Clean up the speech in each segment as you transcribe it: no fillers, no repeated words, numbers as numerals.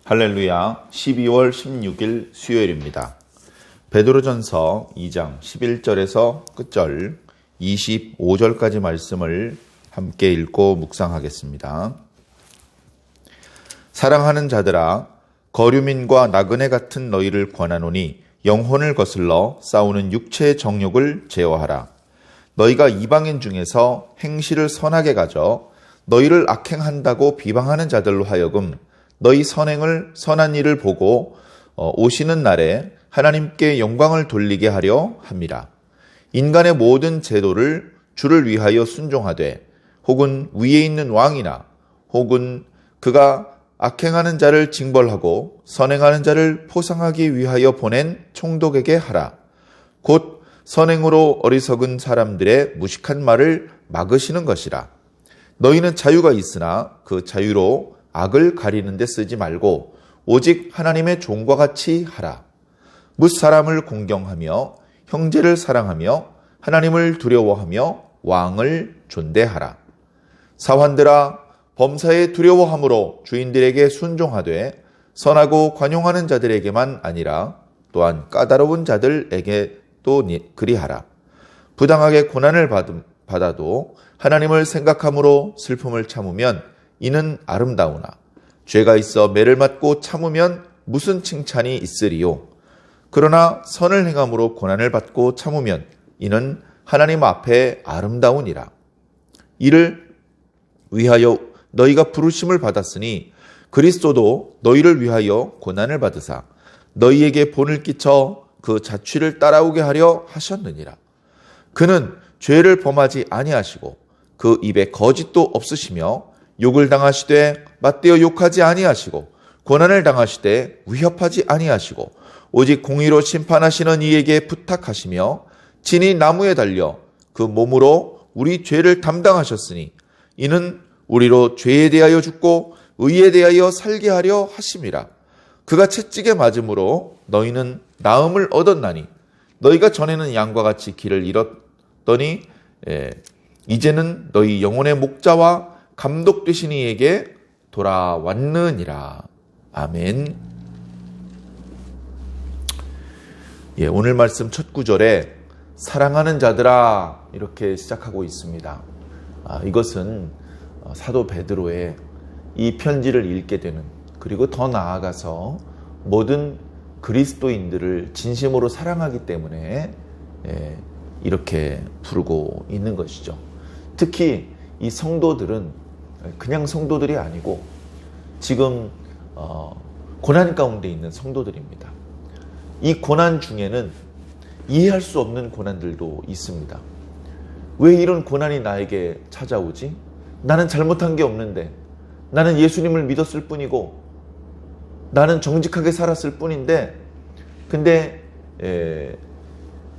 할렐루야, 12월 16일 수요일입니다. 베드로전서 2장 11절에서 끝절 25절까지 말씀을 함께 읽고 묵상하겠습니다. 사랑하는 자들아, 거류민과 나그네 같은 너희를 권하노니 영혼을 거슬러 싸우는 육체의 정욕을 제어하라. 너희가 이방인 중에서 행실을 선하게 가져 너희를 악행한다고 비방하는 자들로 하여금 너희 선한 일을 보고 오시는 날에 하나님께 영광을 돌리게 하려 함이라. 인간의 모든 제도를 주를 위하여 순종하되 혹은 위에 있는 왕이나 혹은 그가 악행하는 자를 징벌하고 선행하는 자를 포상하기 위하여 보낸 총독에게 하라. 곧 선행으로 어리석은 사람들의 무식한 말을 막으시는 것이라. 너희는 자유가 있으나 그 자유로 악을 가리는 데 쓰지 말고 오직 하나님의 종과 같이 하라. 뭇사람을 공경하며 형제를 사랑하며 하나님을 두려워하며 왕을 존대하라. 사환들아, 범사에 두려워함으로 주인들에게 순종하되 선하고 관용하는 자들에게만 아니라 또한 까다로운 자들에게 또 그리하라. 부당하게 고난을 받아도 하나님을 생각함으로 슬픔을 참으면 이는 아름다우나 죄가 있어 매를 맞고 참으면 무슨 칭찬이 있으리요. 그러나 선을 행함으로 고난을 받고 참으면 이는 하나님 앞에 아름다우니라. 이를 위하여 너희가 부르심을 받았으니 그리스도도 너희를 위하여 고난을 받으사 너희에게 본을 끼쳐 그 자취를 따라오게 하려 하셨느니라. 그는 죄를 범하지 아니하시고 그 입에 거짓도 없으시며 욕을 당하시되 맞대어 욕하지 아니하시고 고난을 당하시되 위협하지 아니하시고 오직 공의로 심판하시는 이에게 부탁하시며 친히 나무에 달려 그 몸으로 우리 죄를 담당하셨으니 이는 우리로 죄에 대하여 죽고 의에 대하여 살게 하려 하심이라. 그가 채찍에 맞음으로 너희는 나음을 얻었나니 너희가 전에는 양과 같이 길을 잃었더니 이제는 너희 영혼의 목자와 감독 되신 이에게 돌아왔느니라. 아멘. 오늘 말씀 첫 구절에 사랑하는 자들아 이렇게 시작하고 있습니다. 이것은 사도 베드로의 이 편지를 읽게 되는, 그리고 더 나아가서 모든 그리스도인들을 진심으로 사랑하기 때문에 이렇게 부르고 있는 것이죠. 특히 이 성도들은 그냥 성도들이 아니고 지금 고난 가운데 있는 성도들입니다. 이 고난 중에는 이해할 수 없는 고난들도 있습니다. 왜 이런 고난이 나에게 찾아오지? 나는 잘못한 게 없는데, 나는 예수님을 믿었을 뿐이고 나는 정직하게 살았을 뿐인데, 근데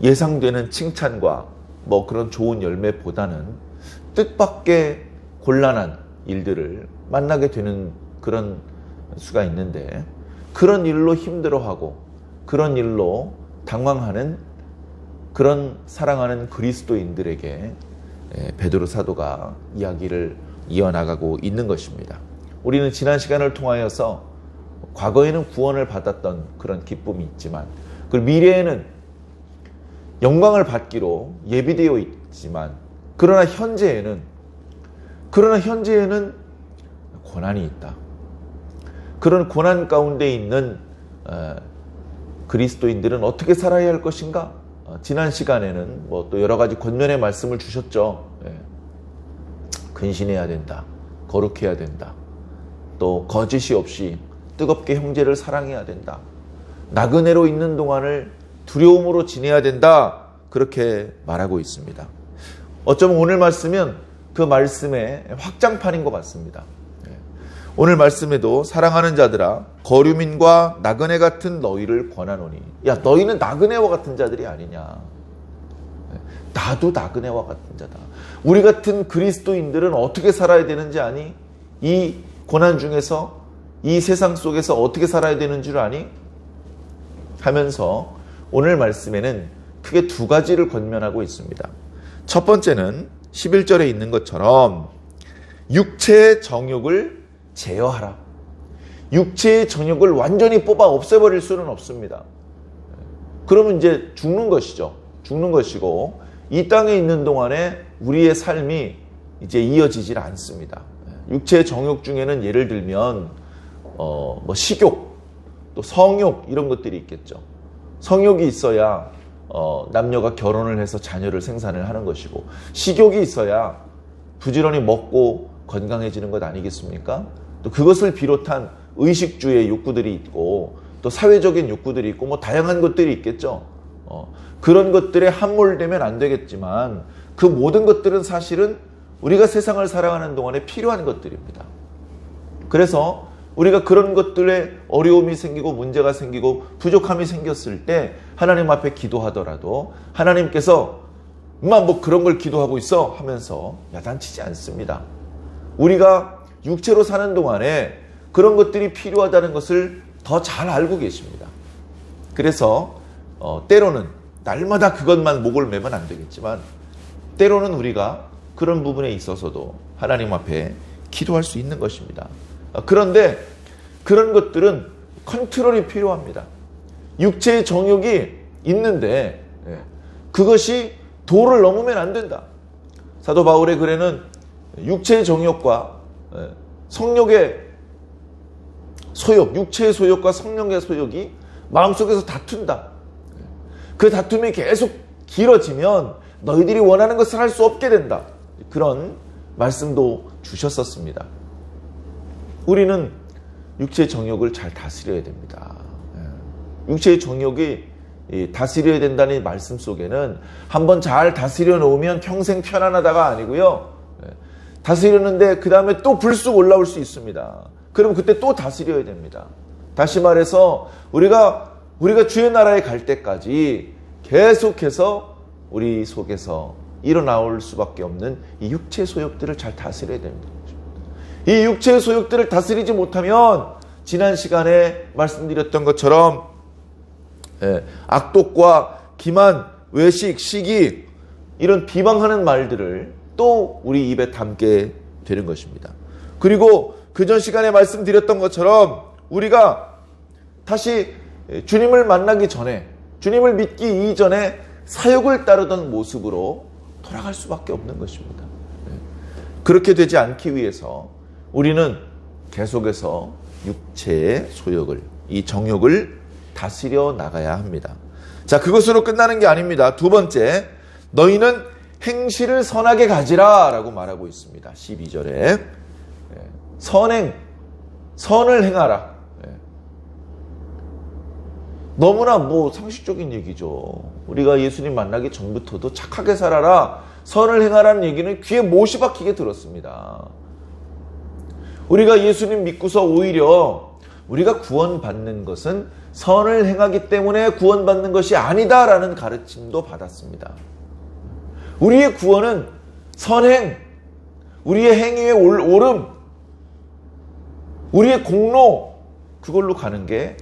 예상되는 칭찬과 그런 좋은 열매보다는 뜻밖의 곤란한 일들을 만나게 되는 그런 수가 있는데, 그런 일로 힘들어하고 그런 일로 당황하는 그런 사랑하는 그리스도인들에게 베드로 사도가 이야기를 이어나가고 있는 것입니다. 우리는 지난 시간을 통하여서 과거에는 구원을 받았던 그런 기쁨이 있지만, 그 미래에는 영광을 받기로 예비되어 있지만, 그러나 현재에는 고난이 있다. 그런 고난 가운데 있는 그리스도인들은 어떻게 살아야 할 것인가? 지난 시간에는 또 여러 가지 권면의 말씀을 주셨죠. 근신해야 된다. 거룩해야 된다. 또 거짓이 없이 뜨겁게 형제를 사랑해야 된다. 나그네로 있는 동안을 두려움으로 지내야 된다. 그렇게 말하고 있습니다. 어쩌면 오늘 말씀은 그 말씀의 확장판인 것 같습니다. 오늘 말씀에도 사랑하는 자들아, 거류민과 나그네 같은 너희를 권하노니, 야, 너희는 나그네와 같은 자들이 아니냐. 나도 나그네와 같은 자다. 우리 같은 그리스도인들은 어떻게 살아야 되는지 아니? 이 고난 중에서, 이 세상 속에서 어떻게 살아야 되는 줄 아니? 하면서 오늘 말씀에는 크게 두 가지를 권면하고 있습니다. 첫 번째는 11절에 있는 것처럼 육체의 정욕을 제어하라. 육체의 정욕을 완전히 뽑아 없애버릴 수는 없습니다. 그러면 이제 죽는 것이죠. 죽는 것이고 이 땅에 있는 동안에 우리의 삶이 이제 이어지질 않습니다. 육체의 정욕 중에는 예를 들면 뭐 식욕, 또 성욕 이런 것들이 있겠죠. 성욕이 있어야 남녀가 결혼을 해서 자녀를 생산을 하는 것이고 식욕이 있어야 부지런히 먹고 건강해지는 것 아니겠습니까? 또 그것을 비롯한 의식주의 욕구들이 있고 또 사회적인 욕구들이 있고 뭐 다양한 것들이 있겠죠. 그런 것들에 함몰되면 안 되겠지만 그 모든 것들은 사실은 우리가 세상을 살아가는 동안에 필요한 것들입니다. 그래서 우리가 그런 것들에 어려움이 생기고 문제가 생기고 부족함이 생겼을 때 하나님 앞에 기도하더라도 하나님께서 뭐 그런 걸 기도하고 있어 하면서 야단치지 않습니다. 우리가 육체로 사는 동안에 그런 것들이 필요하다는 것을 더 잘 알고 계십니다. 그래서 때로는 날마다 그것만 목을 매면 안 되겠지만 때로는 우리가 그런 부분에 있어서도 하나님 앞에 기도할 수 있는 것입니다. 그런데 그런 것들은 컨트롤이 필요합니다. 육체의 정욕이 있는데 그것이 도를 넘으면 안 된다. 사도 바울의 글에는 육체의 정욕과 성욕의 소욕, 육체의 소욕과 성령의 소욕이 마음속에서 다툰다. 그 다툼이 계속 길어지면 너희들이 원하는 것을 할 수 없게 된다. 그런 말씀도 주셨었습니다. 우리는 육체의 정욕을 잘 다스려야 됩니다. 육체의 정욕이 다스려야 된다는 말씀 속에는 한번 잘 다스려 놓으면 평생 편안하다가 아니고요. 다스렸는데 그 다음에 또 불쑥 올라올 수 있습니다. 그럼 그때 또 다스려야 됩니다. 다시 말해서 우리가 주의 나라에 갈 때까지 계속해서 우리 속에서 일어나올 수밖에 없는 이 육체의 소욕들을 잘 다스려야 됩니다. 이 육체의 소욕들을 다스리지 못하면 지난 시간에 말씀드렸던 것처럼 악독과 기만, 외식, 시기 이런 비방하는 말들을 또 우리 입에 담게 되는 것입니다. 그리고 그전 시간에 말씀드렸던 것처럼 우리가 다시 주님을 만나기 전에 주님을 믿기 이전에 사욕을 따르던 모습으로 돌아갈 수밖에 없는 것입니다. 그렇게 되지 않기 위해서 우리는 계속해서 육체의 소욕을, 이 정욕을 다스려 나가야 합니다. 자, 그것으로 끝나는 게 아닙니다. 두 번째, 너희는 행실을 선하게 가지라 라고 말하고 있습니다. 12절에 선을 행하라. 너무나 상식적인 얘기죠. 우리가 예수님 만나기 전부터도 착하게 살아라, 선을 행하라는 얘기는 귀에 못이 박히게 들었습니다. 우리가 예수님 믿고서 오히려 우리가 구원받는 것은 선을 행하기 때문에 구원받는 것이 아니다라는 가르침도 받았습니다. 우리의 구원은 선행, 우리의 행위의 옳음, 우리의 공로, 그걸로 가는 게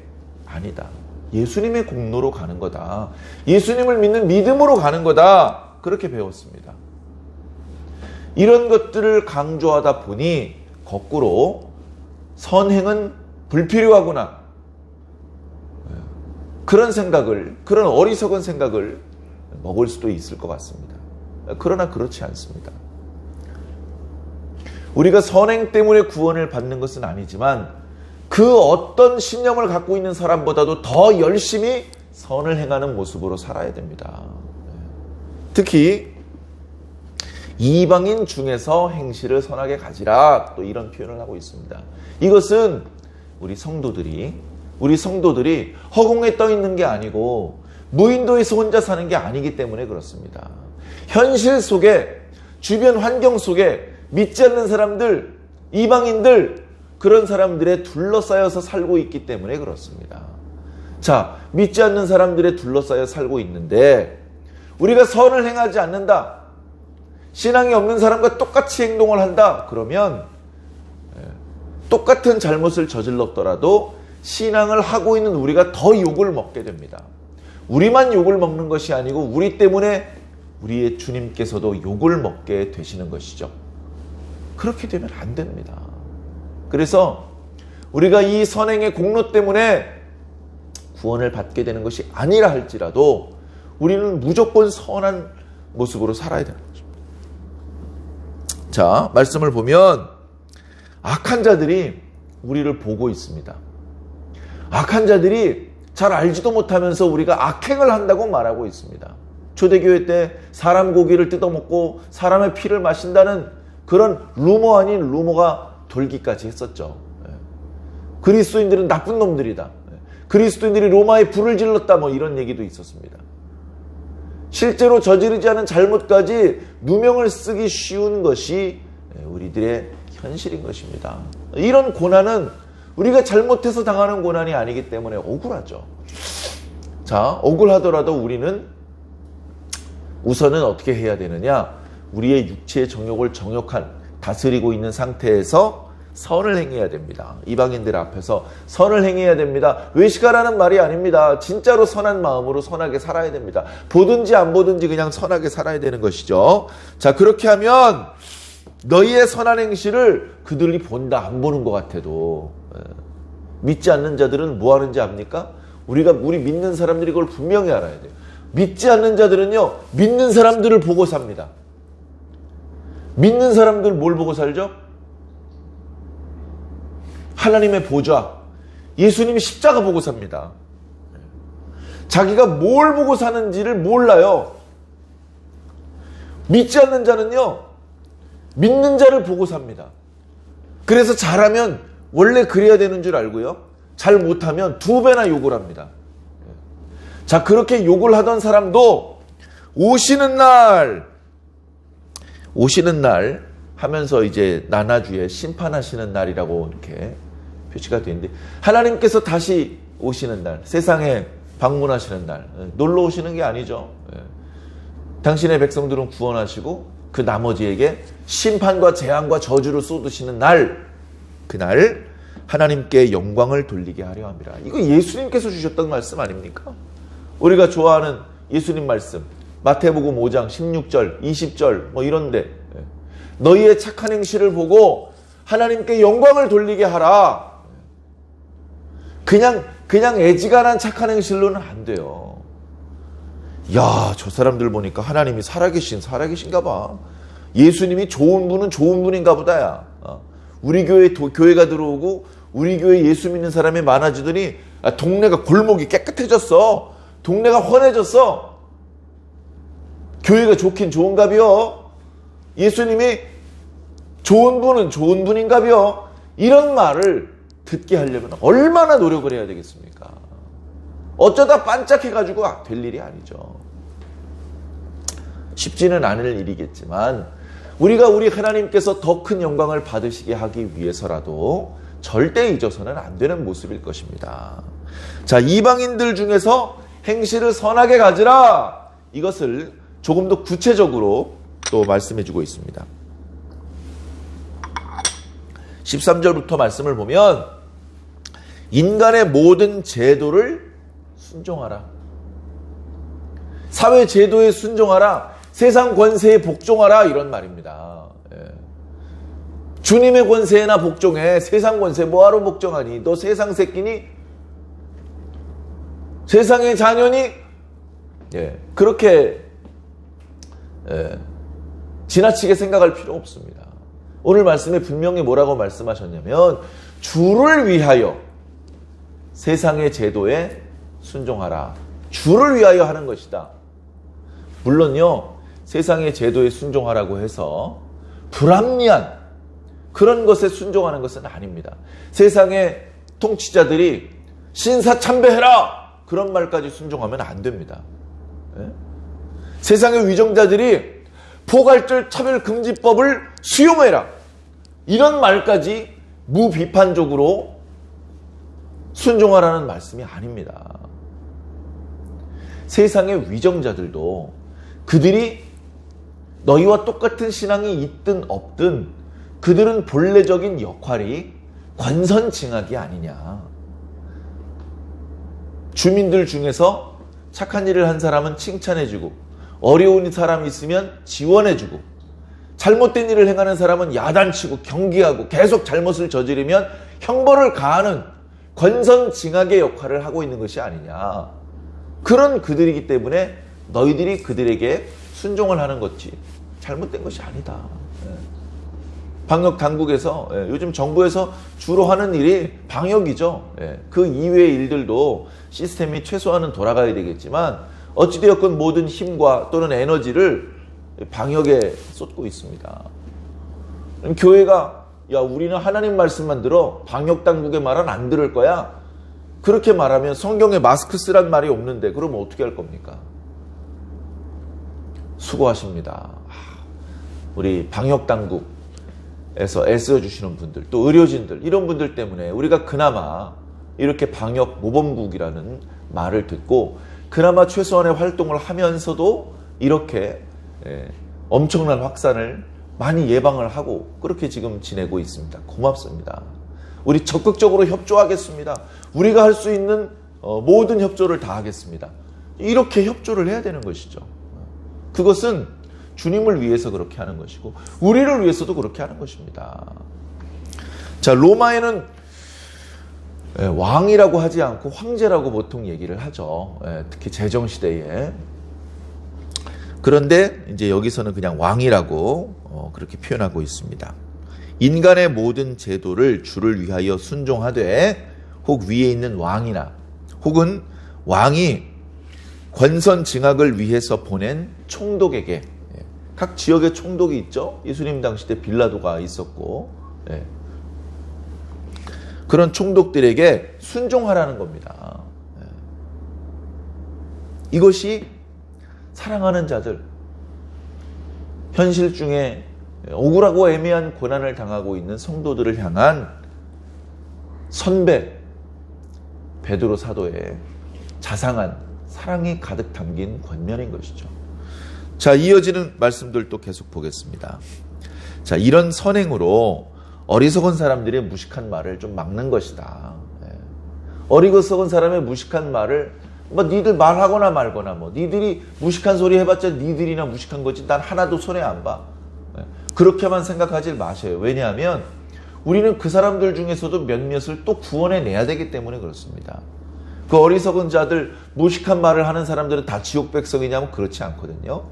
아니다. 예수님의 공로로 가는 거다. 예수님을 믿는 믿음으로 가는 거다. 그렇게 배웠습니다. 이런 것들을 강조하다 보니 거꾸로 선행은 불필요하구나. 그런 생각을, 그런 어리석은 생각을 먹을 수도 있을 것 같습니다. 그러나 그렇지 않습니다. 우리가 선행 때문에 구원을 받는 것은 아니지만 그 어떤 신념을 갖고 있는 사람보다도 더 열심히 선을 행하는 모습으로 살아야 됩니다. 특히 이방인 중에서 행실을 선하게 가지라, 또 이런 표현을 하고 있습니다. 이것은 우리 성도들이 허공에 떠 있는 게 아니고 무인도에서 혼자 사는 게 아니기 때문에 그렇습니다. 현실 속에, 주변 환경 속에 믿지 않는 사람들, 이방인들, 그런 사람들에 둘러싸여서 살고 있기 때문에 그렇습니다. 자, 믿지 않는 사람들에 둘러싸여 살고 있는데 우리가 선을 행하지 않는다, 신앙이 없는 사람과 똑같이 행동을 한다, 그러면 똑같은 잘못을 저질렀더라도 신앙을 하고 있는 우리가 더 욕을 먹게 됩니다. 우리만 욕을 먹는 것이 아니고 우리 때문에 우리의 주님께서도 욕을 먹게 되시는 것이죠. 그렇게 되면 안 됩니다. 그래서 우리가 이 선행의 공로 때문에 구원을 받게 되는 것이 아니라 할지라도 우리는 무조건 선한 모습으로 살아야 되는 것입니다. 자, 말씀을 보면 악한 자들이 우리를 보고 있습니다. 악한 자들이 잘 알지도 못하면서 우리가 악행을 한다고 말하고 있습니다. 초대교회 때 사람 고기를 뜯어먹고 사람의 피를 마신다는 그런 루머 아닌 루머가 돌기까지 했었죠. 그리스도인들은 나쁜 놈들이다. 그리스도인들이 로마에 불을 질렀다. 뭐 이런 얘기도 있었습니다. 실제로 저지르지 않은 잘못까지 누명을 쓰기 쉬운 것이 우리들의 현실인 것입니다. 이런 고난은 우리가 잘못해서 당하는 고난이 아니기 때문에 억울하죠. 자, 억울하더라도 우리는 우선은 어떻게 해야 되느냐? 우리의 육체의 정욕을 정욕한 다스리고 있는 상태에서 선을 행해야 됩니다. 이방인들 앞에서 선을 행해야 됩니다. 외식하라는 말이 아닙니다. 진짜로 선한 마음으로 선하게 살아야 됩니다. 보든지 안 보든지 그냥 선하게 살아야 되는 것이죠. 자, 그렇게 하면 너희의 선한 행실을 그들이 본다 안 보는 것 같아도 믿지 않는 자들은 뭐 하는지 압니까? 우리 믿는 사람들이 그걸 분명히 알아야 돼요. 믿지 않는 자들은요, 믿는 사람들을 보고 삽니다. 믿는 사람들 뭘 보고 살죠? 하나님의 보좌, 예수님이 십자가 보고 삽니다. 자기가 뭘 보고 사는지를 몰라요. 믿지 않는 자는요, 믿는 자를 보고 삽니다. 그래서 잘하면 원래 그래야 되는 줄 알고요, 잘 못하면 2배나 욕을 합니다. 자, 그렇게 욕을 하던 사람도 오시는 날 하면서 이제 나나주에 심판하시는 날이라고 이렇게 표시가 되어 있는데, 하나님께서 다시 오시는 날, 세상에 방문하시는 날, 놀러 오시는 게 아니죠. 당신의 백성들은 구원하시고 그 나머지에게 심판과 재앙과 저주를 쏟으시는 날, 그날 하나님께 영광을 돌리게 하려 합니다. 이거 예수님께서 주셨던 말씀 아닙니까? 우리가 좋아하는 예수님 말씀, 마태복음 5장 16절, 20절 뭐 이런데, 너희의 착한 행실을 보고 하나님께 영광을 돌리게 하라. 그냥 애지간한 착한 행실로는 안 돼요. 야, 저 사람들 보니까 하나님이 살아계신가 봐. 예수님이 좋은 분은 좋은 분인가 보다야. 우리 교회가 들어오고 우리 교회 예수 믿는 사람이 많아지더니 동네가 골목이 깨끗해졌어. 동네가 환해졌어. 교회가 좋긴 좋은가비요. 예수님이 좋은 분은 좋은 분인가비요. 이런 말을 듣게 하려면 얼마나 노력을 해야 되겠습니까? 어쩌다 반짝해가지고 될 일이 아니죠. 쉽지는 않을 일이겠지만 우리가 우리 하나님께서 더 큰 영광을 받으시게 하기 위해서라도 절대 잊어서는 안 되는 모습일 것입니다. 자, 이방인들 중에서 행실을 선하게 가지라. 이것을 조금 더 구체적으로 또 말씀해주고 있습니다. 13절부터 말씀을 보면 인간의 모든 제도를 순종하라. 사회 제도에 순종하라. 세상 권세에 복종하라. 이런 말입니다. 주님의 권세에나 복종해. 세상 권세 뭐하러 복종하니? 너 세상 새끼니? 세상의 자녀니? 그렇게 지나치게 생각할 필요 없습니다. 오늘 말씀에 분명히 뭐라고 말씀하셨냐면 주를 위하여 세상의 제도에 순종하라. 주를 위하여 하는 것이다. 물론요, 세상의 제도에 순종하라고 해서 불합리한 그런 것에 순종하는 것은 아닙니다. 세상의 통치자들이 신사참배해라 그런 말까지 순종하면 안 됩니다. 세상의 위정자들이 포괄적 차별금지법을 수용해라 이런 말까지 무비판적으로 순종하라는 말씀이 아닙니다. 세상의 위정자들도 그들이 너희와 똑같은 신앙이 있든 없든 그들은 본래적인 역할이 권선징악이 아니냐. 주민들 중에서 착한 일을 한 사람은 칭찬해주고 어려운 사람이 있으면 지원해주고 잘못된 일을 행하는 사람은 야단치고 경계하고 계속 잘못을 저지르면 형벌을 가하는 권선징악의 역할을 하고 있는 것이 아니냐. 그런 그들이기 때문에 너희들이 그들에게 순종을 하는 것이 잘못된 것이 아니다. 방역 당국에서 요즘 정부에서 주로 하는 일이 방역이죠. 그 이외의 일들도 시스템이 최소한은 돌아가야 되겠지만 어찌되었건 모든 힘과 또는 에너지를 방역에 쏟고 있습니다. 교회가 야 우리는 하나님 말씀만 들어 방역 당국의 말은 안 들을 거야. 그렇게 말하면 성경에 마스크 쓰란 말이 없는데 그러면 어떻게 할 겁니까? 수고하십니다. 우리 방역 당국에서 애써주시는 분들 또 의료진들 이런 분들 때문에 우리가 그나마 이렇게 방역 모범국이라는 말을 듣고 그나마 최소한의 활동을 하면서도 이렇게 엄청난 확산을 많이 예방을 하고 그렇게 지금 지내고 있습니다. 고맙습니다. 우리 적극적으로 협조하겠습니다. 우리가 할 수 있는 모든 협조를 다 하겠습니다. 이렇게 협조를 해야 되는 것이죠. 그것은 주님을 위해서 그렇게 하는 것이고 우리를 위해서도 그렇게 하는 것입니다. 자, 로마에는 왕이라고 하지 않고 황제라고 보통 얘기를 하죠. 특히 제정시대에. 그런데 이제 여기서는 그냥 왕이라고 그렇게 표현하고 있습니다. 인간의 모든 제도를 주를 위하여 순종하되 혹 위에 있는 왕이나 혹은 왕이 권선징악을 위해서 보낸 총독에게 각 지역에 총독이 있죠. 예수님 당시 때 빌라도가 있었고 그런 총독들에게 순종하라는 겁니다. 이것이 사랑하는 자들 현실 중에 억울하고 애매한 고난을 당하고 있는 성도들을 향한 선배 베드로 사도의 자상한 사랑이 가득 담긴 권면인 것이죠. 자, 이어지는 말씀들도 계속 보겠습니다. 자, 이런 선행으로 어리석은 사람들의 무식한 말을 좀 막는 것이다. 어리석은 사람의 무식한 말을 니들 말하거나 말거나 니들이 무식한 소리 해봤자 니들이나 무식한 거지 난 하나도 손해 안 봐. 그렇게만 생각하지 마세요. 왜냐하면 우리는 그 사람들 중에서도 몇몇을 또 구원해내야 되기 때문에 그렇습니다. 그 어리석은 자들, 무식한 말을 하는 사람들은 다 지옥 백성이냐면 그렇지 않거든요.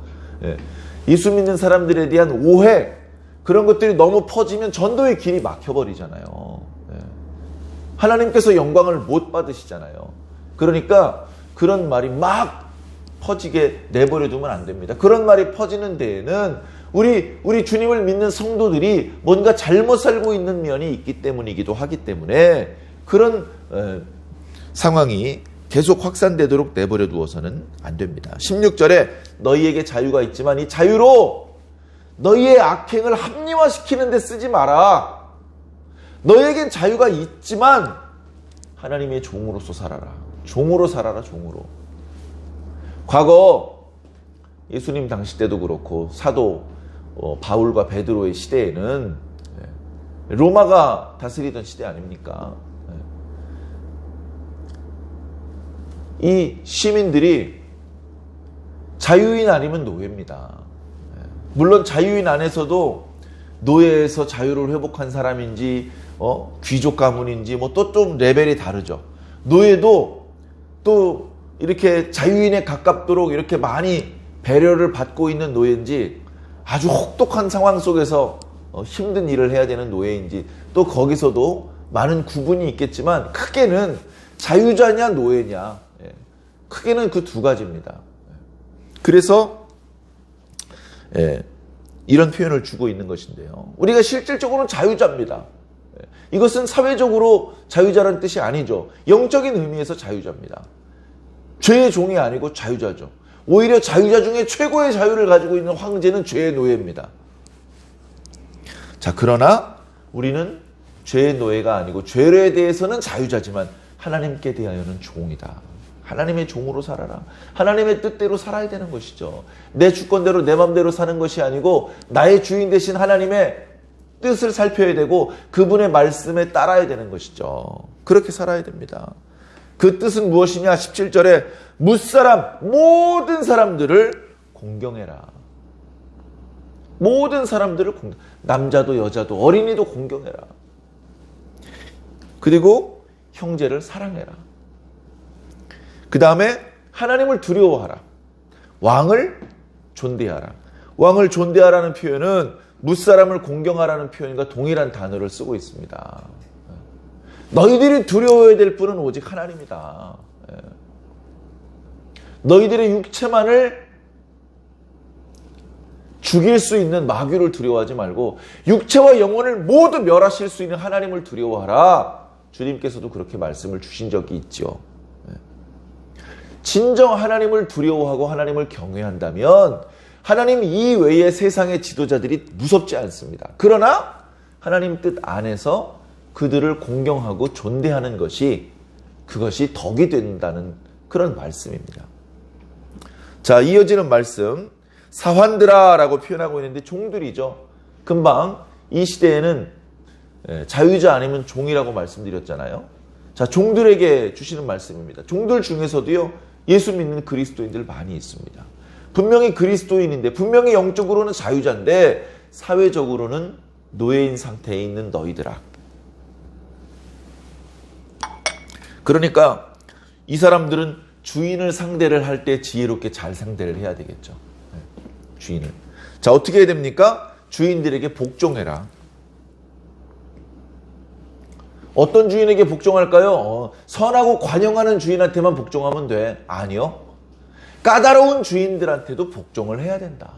예수 믿는 사람들에 대한 오해, 그런 것들이 너무 퍼지면 전도의 길이 막혀버리잖아요. 하나님께서 영광을 못 받으시잖아요. 그러니까 그런 말이 막 퍼지게 내버려 두면 안 됩니다. 그런 말이 퍼지는 데에는 우리 주님을 믿는 성도들이 뭔가 잘못 살고 있는 면이 있기 때문이기도 하기 때문에 그런 상황이 계속 확산되도록 내버려 두어서는 안 됩니다. 16절에 너희에게 자유가 있지만 이 자유로 너희의 악행을 합리화시키는 데 쓰지 마라. 너희에겐 자유가 있지만 하나님의 종으로서 살아라. 종으로 살아라. 종으로. 과거 예수님 당시 때도 그렇고 사도 바울과 베드로의 시대에는 로마가 다스리던 시대 아닙니까? 이 시민들이 자유인 아니면 노예입니다. 물론 자유인 안에서도 노예에서 자유를 회복한 사람인지 귀족 가문인지 또 좀 레벨이 다르죠. 노예도 또 이렇게 자유인에 가깝도록 이렇게 많이 배려를 받고 있는 노예인지 아주 혹독한 상황 속에서 힘든 일을 해야 되는 노예인지 또 거기서도 많은 구분이 있겠지만 크게는 자유자냐 노예냐 크게는 그 두 가지입니다. 그래서 이런 표현을 주고 있는 것인데요. 우리가 실질적으로는 자유자입니다. 이것은 사회적으로 자유자라는 뜻이 아니죠. 영적인 의미에서 자유자입니다. 죄의 종이 아니고 자유자죠. 오히려 자유자 중에 최고의 자유를 가지고 있는 황제는 죄의 노예입니다. 자, 그러나 우리는 죄의 노예가 아니고 죄에 대해서는 자유자지만 하나님께 대하여는 종이다. 하나님의 종으로 살아라. 하나님의 뜻대로 살아야 되는 것이죠. 내 주권대로 내 맘대로 사는 것이 아니고 나의 주인 되신 하나님의 뜻을 살펴야 되고 그분의 말씀에 따라야 되는 것이죠. 그렇게 살아야 됩니다. 그 뜻은 무엇이냐? 17절에 무사람 모든 사람들을 공경해라. 모든 사람들을 남자도 여자도 어린이도 공경해라. 그리고 형제를 사랑해라. 그 다음에 하나님을 두려워하라. 왕을 존대하라. 왕을 존대하라는 표현은 무사람을 공경하라는 표현과 동일한 단어를 쓰고 있습니다. 너희들이 두려워해야 될 분은 오직 하나님이다. 너희들의 육체만을 죽일 수 있는 마귀를 두려워하지 말고 육체와 영혼을 모두 멸하실 수 있는 하나님을 두려워하라. 주님께서도 그렇게 말씀을 주신 적이 있죠. 진정 하나님을 두려워하고 하나님을 경외한다면 하나님 이외의 세상의 지도자들이 무섭지 않습니다. 그러나 하나님 뜻 안에서 그들을 공경하고 존대하는 것이 그것이 덕이 된다는 그런 말씀입니다. 자, 이어지는 말씀 사환들아 라고 표현하고 있는데 종들이죠. 금방 이 시대에는 자유자 아니면 종이라고 말씀드렸잖아요. 자, 종들에게 주시는 말씀입니다. 종들 중에서도요 예수 믿는 그리스도인들 많이 있습니다. 분명히 그리스도인인데 분명히 영적으로는 자유자인데 사회적으로는 노예인 상태에 있는 너희들아. 그러니까 이 사람들은 주인을 상대를 할 때 지혜롭게 잘 상대를 해야 되겠죠. 주인을. 자, 어떻게 해야 됩니까? 주인들에게 복종해라. 어떤 주인에게 복종할까요? 선하고 관용하는 주인한테만 복종하면 돼. 아니요. 까다로운 주인들한테도 복종을 해야 된다.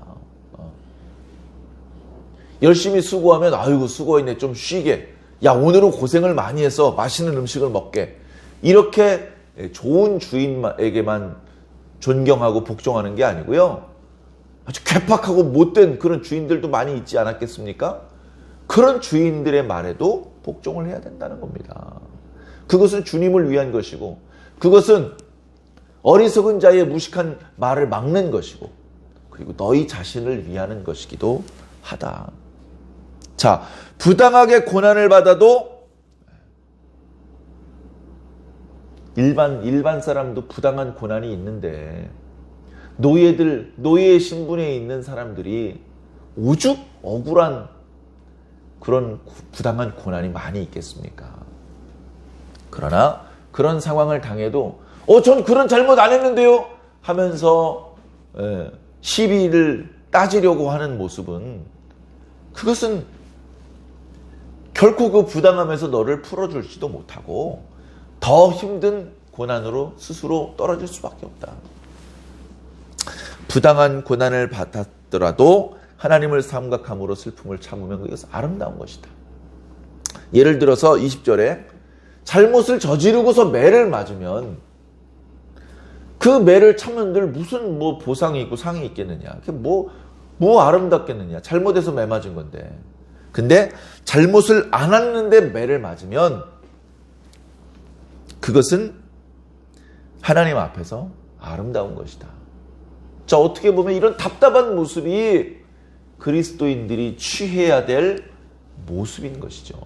열심히 수고하면 아이고 수고했네 좀 쉬게. 야 오늘은 고생을 많이 해서 맛있는 음식을 먹게. 이렇게 좋은 주인에게만 존경하고 복종하는 게 아니고요. 아주 괴팍하고 못된 그런 주인들도 많이 있지 않았겠습니까? 그런 주인들의 말에도 복종을 해야 된다는 겁니다. 그것은 주님을 위한 것이고 그것은 어리석은 자의 무식한 말을 막는 것이고 그리고 너희 자신을 위하는 것이기도 하다. 자, 부당하게 고난을 받아도 일반 사람도 부당한 고난이 있는데 노예의 신분에 있는 사람들이 오죽 억울한 그런 부당한 고난이 많이 있겠습니까? 그러나 그런 상황을 당해도 전 그런 잘못 안 했는데요 하면서 시비를 따지려고 하는 모습은 그것은 결코 그 부당함에서 너를 풀어줄지도 못하고 더 힘든 고난으로 스스로 떨어질 수밖에 없다. 부당한 고난을 받았더라도 하나님을 삼각함으로 슬픔을 참으면 그것은 아름다운 것이다. 예를 들어서 20절에 잘못을 저지르고서 매를 맞으면 그 매를 참는들 무슨 보상이 있고 상이 있겠느냐. 그게 뭐 아름답겠느냐. 잘못해서 매 맞은 건데. 근데 잘못을 안 했는데 매를 맞으면 그것은 하나님 앞에서 아름다운 것이다. 자, 어떻게 보면 이런 답답한 모습이 그리스도인들이 취해야 될 모습인 것이죠.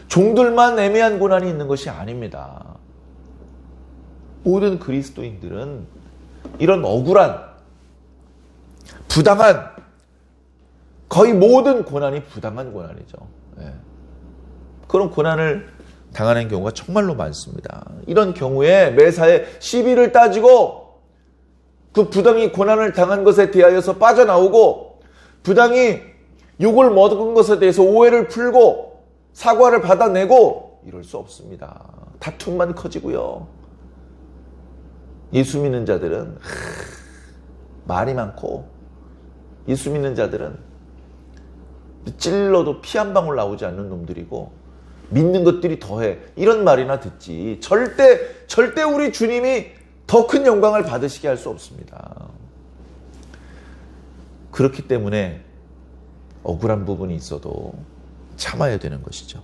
종들만 애매한 고난이 있는 것이 아닙니다. 모든 그리스도인들은 이런 억울한, 부당한, 거의 모든 고난이 부당한 고난이죠. 그런 고난을 당하는 경우가 정말로 많습니다. 이런 경우에 매사에 시비를 따지고 그 부당히 고난을 당한 것에 대하여서 빠져나오고 부당히 욕을 먹은 것에 대해서 오해를 풀고 사과를 받아내고 이럴 수 없습니다. 다툼만 커지고요. 예수 믿는 자들은 말이 많고 예수 믿는 자들은 찔러도 피 한 방울 나오지 않는 놈들이고 믿는 것들이 더해 이런 말이나 듣지 절대 우리 주님이 더 큰 영광을 받으시게 할 수 없습니다. 그렇기 때문에 억울한 부분이 있어도 참아야 되는 것이죠.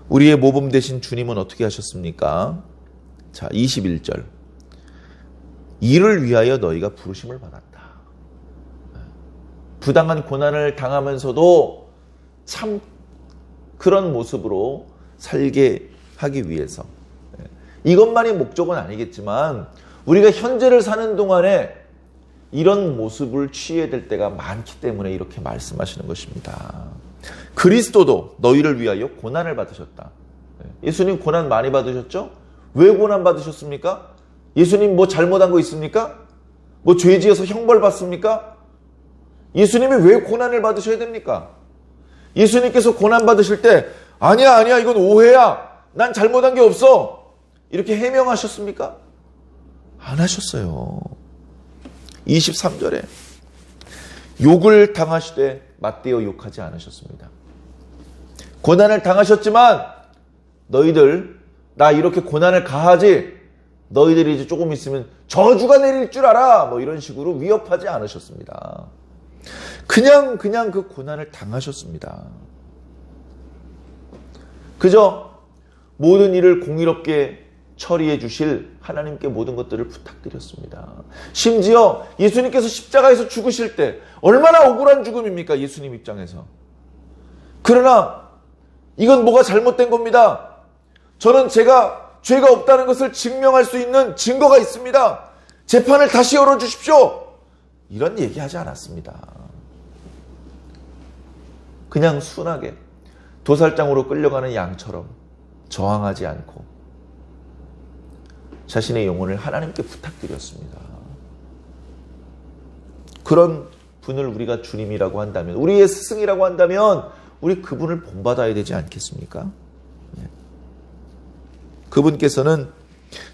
우리의 모범 되신 주님은 어떻게 하셨습니까? 자, 21절. 이를 위하여 너희가 부르심을 받았다. 부당한 고난을 당하면서도 참 그런 모습으로 살게 하기 위해서. 이것만이 목적은 아니겠지만 우리가 현재를 사는 동안에 이런 모습을 취해야 될 때가 많기 때문에 이렇게 말씀하시는 것입니다. 그리스도도 너희를 위하여 고난을 받으셨다. 예수님 고난 많이 받으셨죠? 왜 고난 받으셨습니까? 예수님 뭐 잘못한 거 있습니까? 뭐 죄지어서 형벌 받습니까? 예수님이 왜 고난을 받으셔야 됩니까? 예수님께서 고난 받으실 때 아니야 이건 오해야. 난 잘못한 게 없어. 이렇게 해명하셨습니까? 안 하셨어요. 23절에 욕을 당하시되 맞대어 욕하지 않으셨습니다. 고난을 당하셨지만 너희들 나 이렇게 고난을 가하지 너희들이 이제 조금 있으면 저주가 내릴 줄 알아. 뭐 이런 식으로 위협하지 않으셨습니다. 그냥 그 고난을 당하셨습니다. 그저 모든 일을 공의롭게 처리해 주실 하나님께 모든 것들을 부탁드렸습니다. 심지어 예수님께서 십자가에서 죽으실 때 얼마나 억울한 죽음입니까? 예수님 입장에서. 그러나 이건 뭐가 잘못된 겁니다. 저는 제가 죄가 없다는 것을 증명할 수 있는 증거가 있습니다. 재판을 다시 열어주십시오. 이런 얘기하지 않았습니다. 그냥 순하게 도살장으로 끌려가는 양처럼 저항하지 않고 자신의 영혼을 하나님께 부탁드렸습니다. 그런 분을 우리가 주님이라고 한다면, 우리의 스승이라고 한다면 우리 그분을 본받아야 되지 않겠습니까? 그분께서는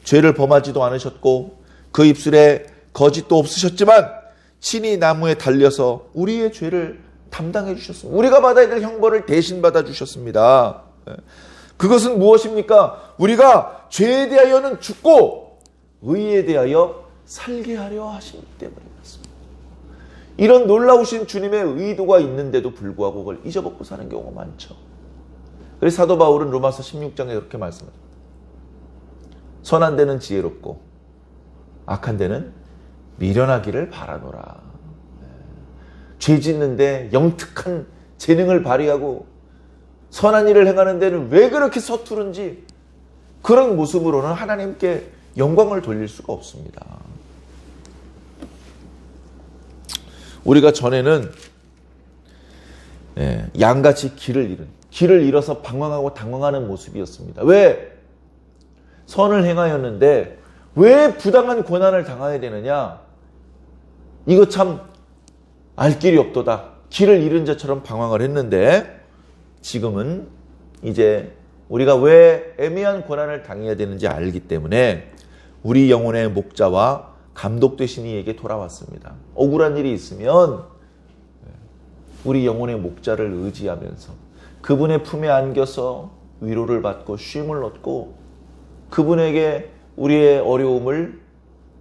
죄를 범하지도 않으셨고 그 입술에 거짓도 없으셨지만 친히 나무에 달려서 우리의 죄를 담당해 주셨습니다. 우리가 받아야 될 형벌을 대신 받아 주셨습니다. 그것은 무엇입니까? 우리가 죄에 대하여는 죽고 의에 대하여 살게 하려 하시기 때문에 그렇습니다. 이런 놀라우신 주님의 의도가 있는데도 불구하고 그걸 잊어먹고 사는 경우가 많죠. 그래서 사도 바울은 로마서 16장에 이렇게 말씀합니다. 선한 데는 지혜롭고 악한 데는 미련하기를 바라노라. 죄 짓는데 영특한 재능을 발휘하고 선한 일을 행하는 데는 왜 그렇게 서투른지 그런 모습으로는 하나님께 영광을 돌릴 수가 없습니다. 우리가 전에는 양같이 길을 잃어서 방황하고 당황하는 모습이었습니다. 왜? 선을 행하였는데 왜 부당한 고난을 당해야 되느냐? 이거 참 알 길이 없도다. 길을 잃은 자처럼 방황을 했는데 지금은 이제 우리가 왜 애매한 고난을 당해야 되는지 알기 때문에 우리 영혼의 목자와 감독 되신 이에게 돌아왔습니다. 억울한 일이 있으면 우리 영혼의 목자를 의지하면서 그분의 품에 안겨서 위로를 받고 쉼을 얻고 그분에게 우리의 어려움을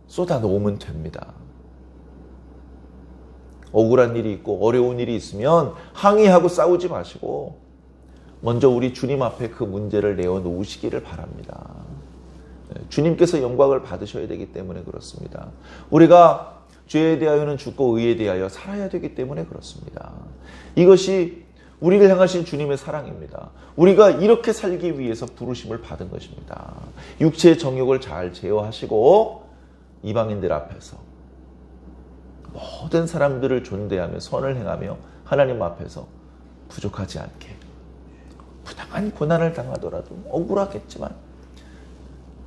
쏟아놓으면 됩니다. 억울한 일이 있고 어려운 일이 있으면 항의하고 싸우지 마시고 먼저 우리 주님 앞에 그 문제를 내어놓으시기를 바랍니다. 주님께서 영광을 받으셔야 되기 때문에 그렇습니다. 우리가 죄에 대하여는 죽고 의에 대하여 살아야 되기 때문에 그렇습니다. 이것이 우리를 향하신 주님의 사랑입니다. 우리가 이렇게 살기 위해서 부르심을 받은 것입니다. 육체의 정욕을 잘 제어하시고 이방인들 앞에서 모든 사람들을 존대하며 선을 행하며 하나님 앞에서 부족하지 않게 부당한 고난을 당하더라도 억울하겠지만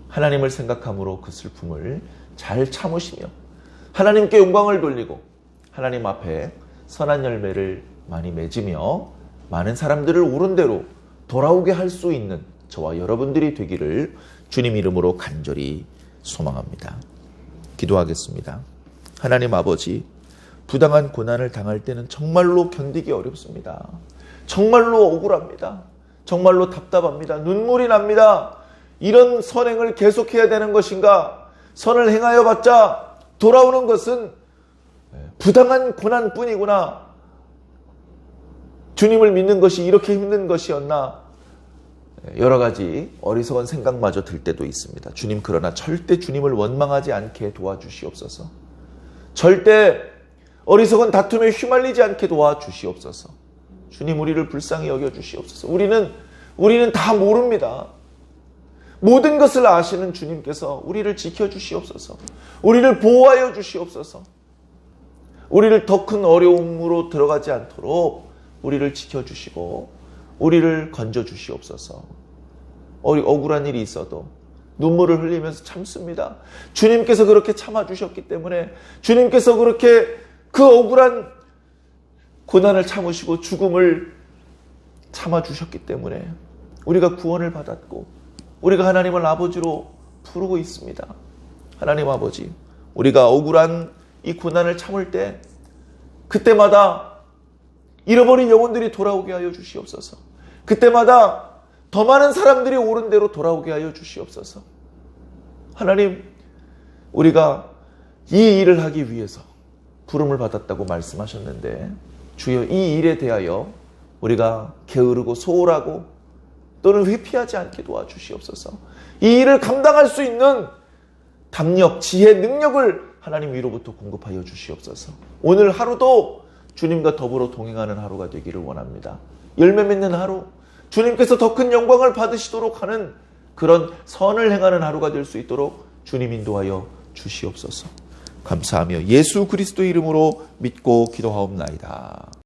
하나님을 생각함으로 그 슬픔을 잘 참으시며 하나님께 영광을 돌리고 하나님 앞에 선한 열매를 많이 맺으며 많은 사람들을 옳은 대로 돌아오게 할 수 있는 저와 여러분들이 되기를 주님 이름으로 간절히 소망합니다. 기도하겠습니다. 하나님 아버지, 부당한 고난을 당할 때는 정말로 견디기 어렵습니다. 정말로 억울합니다. 정말로 답답합니다. 눈물이 납니다. 이런 선행을 계속해야 되는 것인가? 선을 행하여 봤자 돌아오는 것은 부당한 고난뿐이구나. 주님을 믿는 것이 이렇게 힘든 것이었나? 여러 가지 어리석은 생각마저 들 때도 있습니다. 주님, 그러나 절대 주님을 원망하지 않게 도와주시옵소서. 절대 어리석은 다툼에 휘말리지 않게 도와주시옵소서. 주님, 우리를 불쌍히 여겨주시옵소서. 우리는 다 모릅니다. 모든 것을 아시는 주님께서 우리를 지켜주시옵소서. 우리를 보호하여 주시옵소서. 우리를 더 큰 어려움으로 들어가지 않도록 우리를 지켜주시고 우리를 건져주시옵소서. 억울한 일이 있어도 눈물을 흘리면서 참습니다. 주님께서 그렇게 참아주셨기 때문에, 주님께서 그렇게 그 억울한 고난을 참으시고 죽음을 참아주셨기 때문에 우리가 구원을 받았고 우리가 하나님을 아버지로 부르고 있습니다. 하나님 아버지, 우리가 억울한 이 고난을 참을 때 그때마다 잃어버린 영혼들이 돌아오게 하여 주시옵소서. 그때마다 더 많은 사람들이 옳은 대로 돌아오게 하여 주시옵소서. 하나님, 우리가 이 일을 하기 위해서 부름을 받았다고 말씀하셨는데, 주여 이 일에 대하여 우리가 게으르고 소홀하고 또는 회피하지 않게 도와주시옵소서. 이 일을 감당할 수 있는 담력, 지혜, 능력을 하나님 위로부터 공급하여 주시옵소서. 오늘 하루도 주님과 더불어 동행하는 하루가 되기를 원합니다. 열매 맺는 하루, 주님께서 더 큰 영광을 받으시도록 하는 그런 선을 행하는 하루가 될 수 있도록 주님 인도하여 주시옵소서. 감사하며 예수 그리스도의 이름으로 믿고 기도하옵나이다.